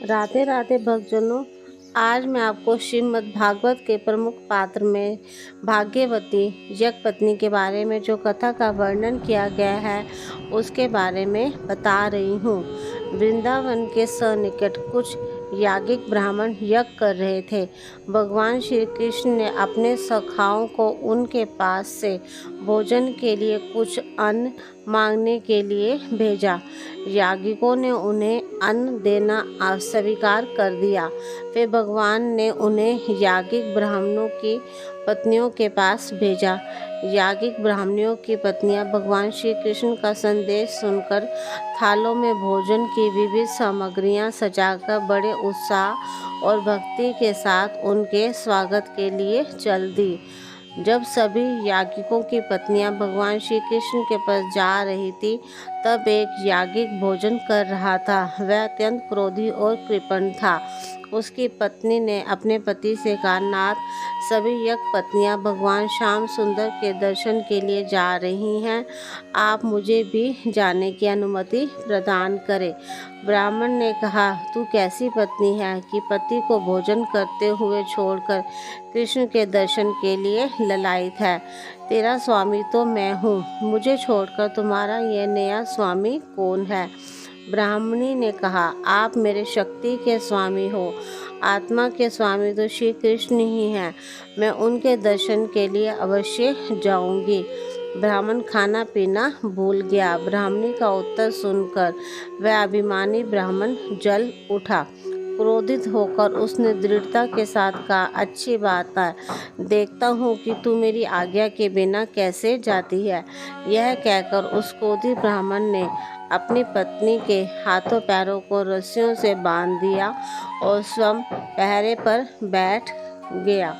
राधे राधे भक्तजनों, आज मैं आपको श्रीमद् भागवत के प्रमुख पात्र में भाग्यवती यज्ञपत्नी के बारे में जो कथा का वर्णन किया गया है उसके बारे में बता रही हूँ। वृंदावन के सन्निकट कुछ याज्ञिक ब्राह्मण यज्ञ कर रहे थे। भगवान श्री कृष्ण ने अपने सखाओं को उनके पास से भोजन के लिए कुछ अन्न मांगने के लिए भेजा। याज्ञिकों ने उन्हें अन्न देना अस्वीकार कर दिया। फिर भगवान ने उन्हें याज्ञिक ब्राह्मणों की पत्नियों के पास भेजा। याज्ञिक ब्राह्मणों की पत्नियां भगवान श्री कृष्ण का संदेश सुनकर थालों में भोजन की विविध सामग्रियां सजाकर बड़े उत्साह और भक्ति के साथ उनके स्वागत के लिए चल दी। जब सभी याज्ञिकों की पत्नियां भगवान श्री कृष्ण के पास जा रही थी, तब एक याज्ञिक भोजन कर रहा था। वह अत्यंत क्रोधी और कृपण था। उसकी पत्नी ने अपने पति से कहा, नाथ, सभी यज्ञ पत्नियां भगवान श्याम सुंदर के दर्शन के लिए जा रही हैं। आप मुझे भी जाने की अनुमति प्रदान करें। ब्राह्मण ने कहा, तू कैसी पत्नी है कि पति को भोजन करते हुए छोड़कर कृष्ण के दर्शन के लिए ललायित है। तेरा स्वामी तो मैं हूँ, मुझे छोड़कर तुम्हारा यह नया स्वामी कौन है? ब्राह्मणी ने कहा, आप मेरे शक्ति के स्वामी हो, आत्मा के स्वामी तो श्री कृष्ण ही हैं। मैं उनके दर्शन के लिए अवश्य जाऊंगी। ब्राह्मण खाना पीना भूल गया। ब्राह्मणी का उत्तर सुनकर वह अभिमानी ब्राह्मण जल उठा। क्रोधित होकर उसने दृढ़ता के साथ कहा, अच्छी बात है, देखता हूँ कि तू मेरी आज्ञा के बिना कैसे जाती है। यह कहकर उस क्रोधी ब्राह्मण ने अपनी पत्नी के हाथों पैरों को रस्सियों से बांध दिया और स्वयं पहरे पर बैठ गया।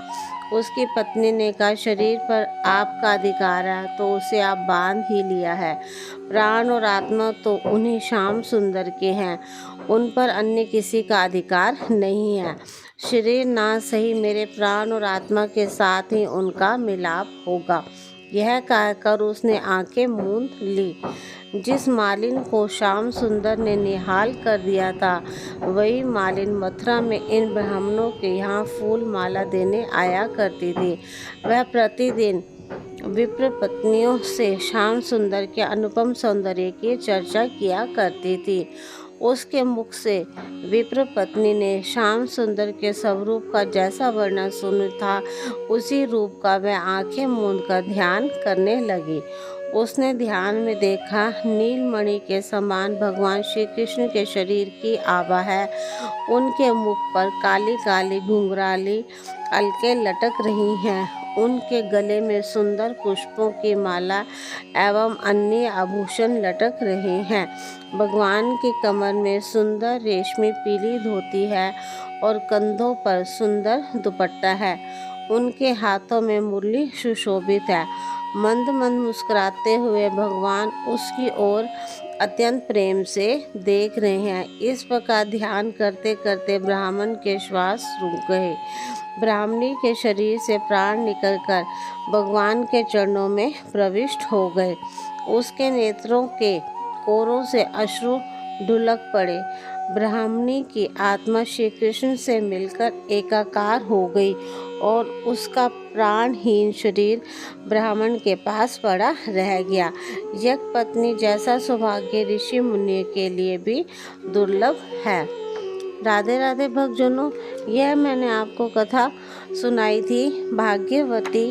उसकी पत्नी ने कहा, शरीर पर आपका अधिकार है तो उसे आप बांध ही लिया है। प्राण और आत्मा तो उन्हीं श्याम सुंदर के हैं, उन पर अन्य किसी का अधिकार नहीं है। शरीर ना सही, मेरे प्राण और आत्मा के साथ ही उनका मिलाप होगा। यह कहकर उसने आंखें मूंद ली। जिस मालिन को श्याम सुंदर ने निहाल कर दिया था, वही मालिन मथुरा में इन ब्राह्मणों के यहाँ फूल माला देने आया करती थी। वह प्रतिदिन विप्र पत्नियों से श्याम सुंदर के अनुपम सौंदर्य की चर्चा किया करती थी। उसके मुख से विप्र पत्नी ने श्याम सुंदर के स्वरूप का जैसा वर्णन सुना था, उसी रूप का वह आंखें मूंद कर ध्यान करने लगी। उसने ध्यान में देखा, नीलमणि के समान भगवान श्री कृष्ण के शरीर की आभा है। उनके मुख पर काली काली घुंघराली अलकें लटक रही हैं। उनके गले में सुंदर पुष्पों की माला एवं अन्य आभूषण लटक रहे हैं। भगवान की कमर में सुंदर रेशमी पीली धोती है और कंधों पर सुंदर दुपट्टा है। उनके हाथों में मुरली सुशोभित है। मंद मंद मुस्कुराते हुए भगवान उसकी ओर अत्यंत प्रेम से देख रहे हैं। इस प्रकार ध्यान करते करते ब्राह्मण के श्वास रुक गए। ब्राह्मणी के शरीर से प्राण निकलकर भगवान के चरणों में प्रविष्ट हो गए। उसके नेत्रों के कोरों से अश्रु ढुलक पड़े। ब्राह्मणी की आत्मा श्री कृष्ण से मिलकर एकाकार हो गई और उसका प्राणहीन शरीर ब्राह्मण के पास पड़ा रह गया। यज्ञ पत्नी जैसा सौभाग्य ऋषि मुनि के लिए भी दुर्लभ है। राधे राधे भक्तजनों, यह मैंने आपको कथा सुनाई थी भाग्यवती